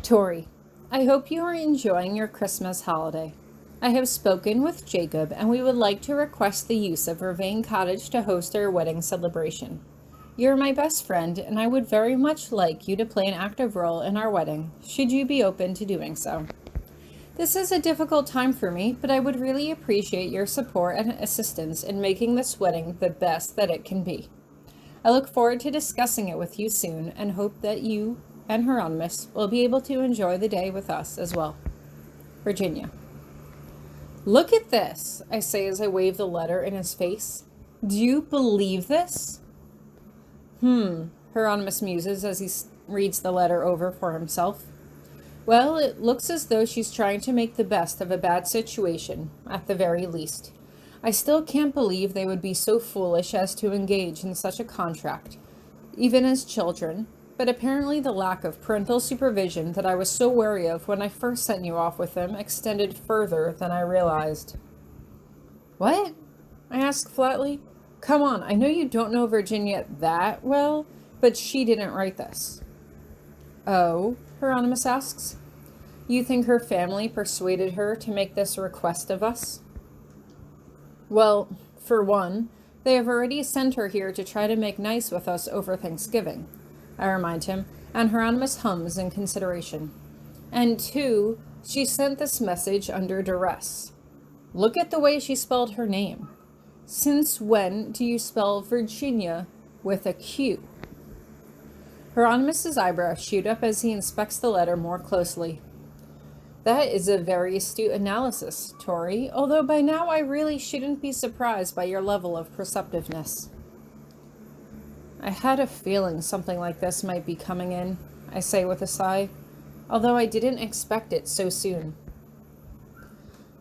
Tori, I hope you are enjoying your Christmas holiday. I have spoken with Jacob and we would like to request the use of Vervain Cottage to host our wedding celebration. You're my best friend and I would very much like you to play an active role in our wedding, should you be open to doing so. This is a difficult time for me, but I would really appreciate your support and assistance in making this wedding the best that it can be. I look forward to discussing it with you soon and hope that you and Hieronymous will be able to enjoy the day with us as well. Virginia. Look at this, I say as I wave the letter in his face. Do you believe this? Hieronymous muses as he reads the letter over for himself. Well, it looks as though she's trying to make the best of a bad situation, at the very least. I still can't believe they would be so foolish as to engage in such a contract, even as children, but apparently the lack of parental supervision that I was so wary of when I first sent you off with him extended further than I realized. What? I asked flatly. Come on, I know you don't know Virginia that well, but she didn't write this. Oh, Hieronymous asks. You think her family persuaded her to make this request of us? Well, for one, they have already sent her here to try to make nice with us over Thanksgiving, I remind him, and Hieronymous hums in consideration. And two, she sent this message under duress. Look at the way she spelled her name. Since when do you spell Virginia with a Q? Hieronymous's eyebrows shoot up as he inspects the letter more closely. That is a very astute analysis, Tori, although by now I really shouldn't be surprised by your level of perceptiveness. I had a feeling something like this might be coming in, I say with a sigh, although I didn't expect it so soon.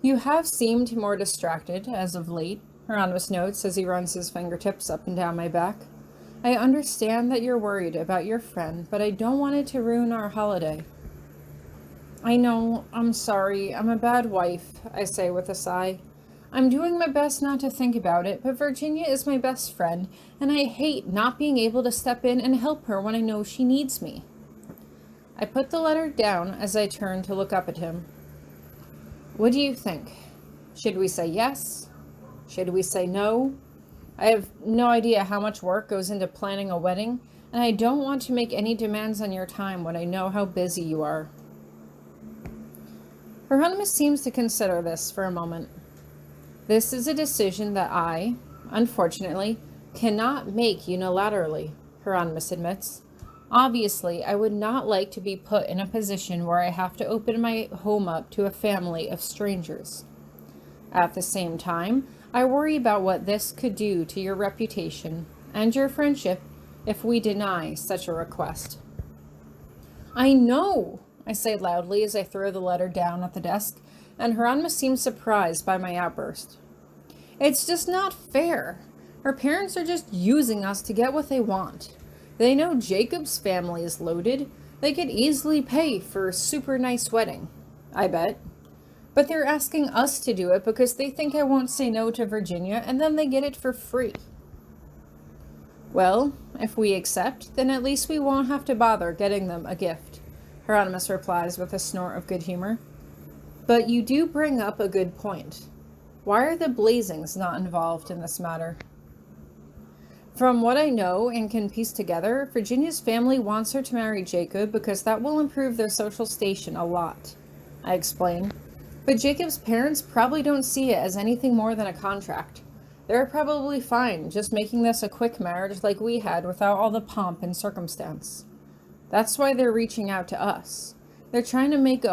You have seemed more distracted as of late, Hieronymus notes as he runs his fingertips up and down my back. I understand that you're worried about your friend, but I don't want it to ruin our holiday. I know, I'm sorry, I'm a bad wife, I say with a sigh. I'm doing my best not to think about it, but Virginia is my best friend, and I hate not being able to step in and help her when I know she needs me. I put the letter down as I turn to look up at him. What do you think? Should we say yes? Should we say no? I have no idea how much work goes into planning a wedding, and I don't want to make any demands on your time when I know how busy you are. Hieronymus seems to consider this for a moment. This is a decision that I, unfortunately, cannot make unilaterally, Hieronymus admits. Obviously, I would not like to be put in a position where I have to open my home up to a family of strangers. At the same time, I worry about what this could do to your reputation and your friendship if we deny such a request. I know, I say loudly as I throw the letter down at the desk, and Hieronymus seems surprised by my outburst. It's just not fair. Her parents are just using us to get what they want. They know Jacob's family is loaded. They could easily pay for a super nice wedding, I bet. But they're asking us to do it because they think I won't say no to Virginia, and then they get it for free. Well, if we accept, then at least we won't have to bother getting them a gift, Hieronymus replies with a snort of good humor. But you do bring up a good point. Why are the Blazings not involved in this matter? From what I know and can piece together, Virginia's family wants her to marry Jacob because that will improve their social station a lot, I explain. But Jacob's parents probably don't see it as anything more than a contract. They're probably fine just making this a quick marriage like we had without all the pomp and circumstance. That's why they're reaching out to us. They're trying to make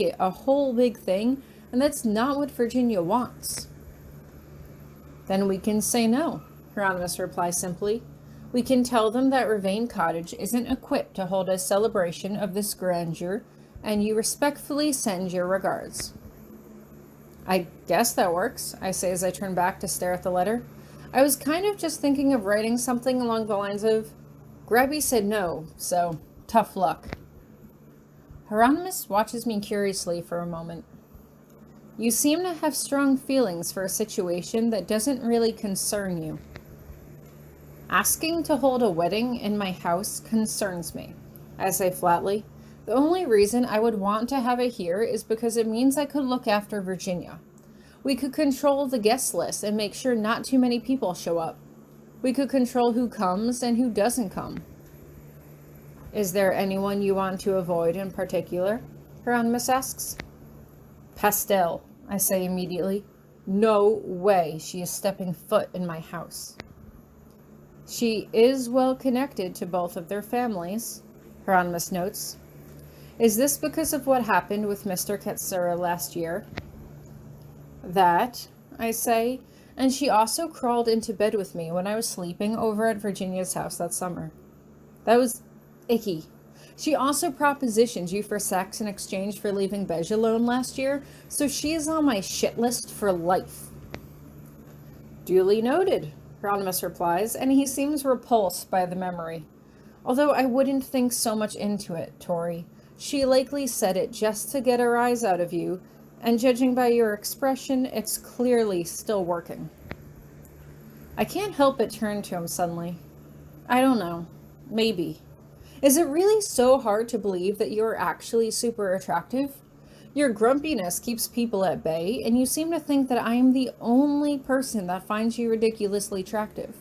it a whole big thing, and that's not what Virginia wants. Then we can say no, Hieronymus replies simply. We can tell them that Vervain Cottage isn't equipped to hold a celebration of this grandeur, and you respectfully send your regards. I guess that works, I say as I turn back to stare at the letter. I was kind of just thinking of writing something along the lines of, Grabby said no, so tough luck. Hieronymus watches me curiously for a moment. You seem to have strong feelings for a situation that doesn't really concern you. Asking to hold a wedding in my house concerns me, I say flatly. The only reason I would want to have it here is because it means I could look after Virginia. We could control the guest list and make sure not too many people show up. We could control who comes and who doesn't come. Is there anyone you want to avoid in particular? Hieronymous asks. Pastel, I say immediately. No way she is stepping foot in my house. She is well connected to both of their families, Hieronymous notes. Is this because of what happened with Mr. Katsura last year? That, I say, and she also crawled into bed with me when I was sleeping over at Virginia's house that summer. That was icky. She also propositioned you for sex in exchange for leaving Beige alone last year, so she is on my shit list for life. Duly noted, Hieronymous replies, and he seems repulsed by the memory. Although I wouldn't think so much into it, Tori. She likely said it just to get a rise out of you, and judging by your expression, it's clearly still working. I can't help but turn to him suddenly. I don't know. Maybe. Is it really so hard to believe that you're actually super attractive? Your grumpiness keeps people at bay, and you seem to think that I am the only person that finds you ridiculously attractive.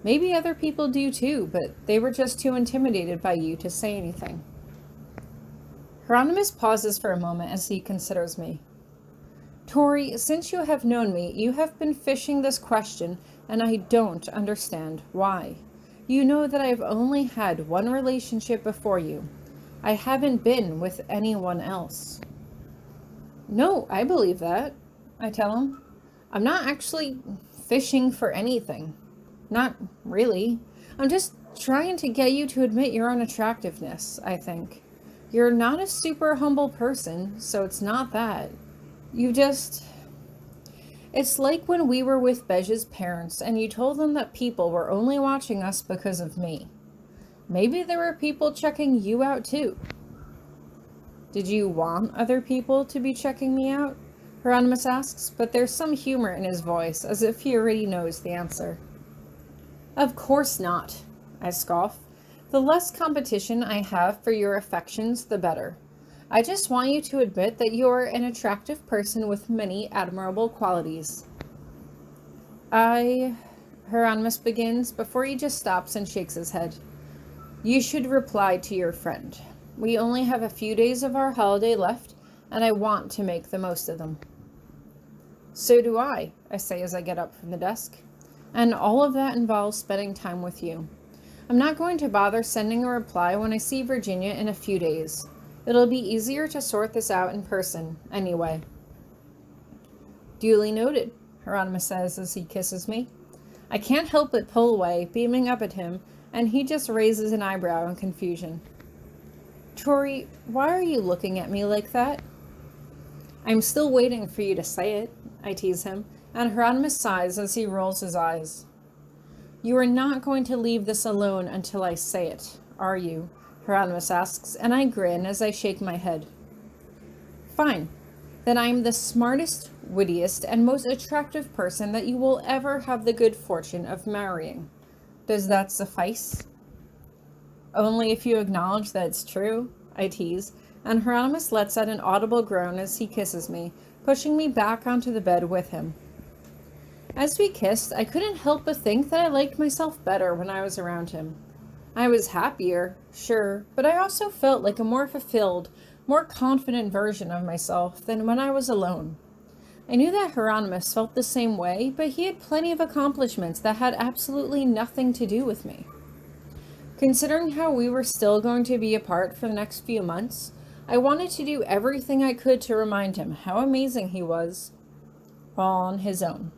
Maybe other people do too, but they were just too intimidated by you to say anything. Hieronymous pauses for a moment as he considers me. Tori, since you have known me, you have been fishing this question, and I don't understand why. You know that I've only had one relationship before you. I haven't been with anyone else. No, I believe that, I tell him. I'm not actually fishing for anything. Not really. I'm just trying to get you to admit your own attractiveness, I think. You're not a super humble person, so it's not that. You just... It's like when we were with Beige's parents and you told them that people were only watching us because of me. Maybe there were people checking you out too. Did you want other people to be checking me out? Hieronymous asks, but there's some humor in his voice, as if he already knows the answer. Of course not, I scoff. The less competition I have for your affections, the better. I just want you to admit that you're an attractive person with many admirable qualities. Hieronymous begins, before he just stops and shakes his head. You should reply to your friend. We only have a few days of our holiday left, and I want to make the most of them. So do I say as I get up from the desk. And all of that involves spending time with you. I'm not going to bother sending a reply when I see Virginia in a few days. It'll be easier to sort this out in person, anyway. Duly noted, Hieronymous says as he kisses me. I can't help but pull away, beaming up at him, and he just raises an eyebrow in confusion. Tori, why are you looking at me like that? I'm still waiting for you to say it, I tease him, and Hieronymous sighs as he rolls his eyes. You are not going to leave this alone until I say it, are you? Hieronymous asks, and I grin as I shake my head. Fine. Then I am the smartest, wittiest, and most attractive person that you will ever have the good fortune of marrying. Does that suffice? Only if you acknowledge that it's true, I tease, and Hieronymous lets out an audible groan as he kisses me, pushing me back onto the bed with him. As we kissed, I couldn't help but think that I liked myself better when I was around him. I was happier, sure, but I also felt like a more fulfilled, more confident version of myself than when I was alone. I knew that Hieronymous felt the same way, but he had plenty of accomplishments that had absolutely nothing to do with me. Considering how we were still going to be apart for the next few months, I wanted to do everything I could to remind him how amazing he was, all on his own.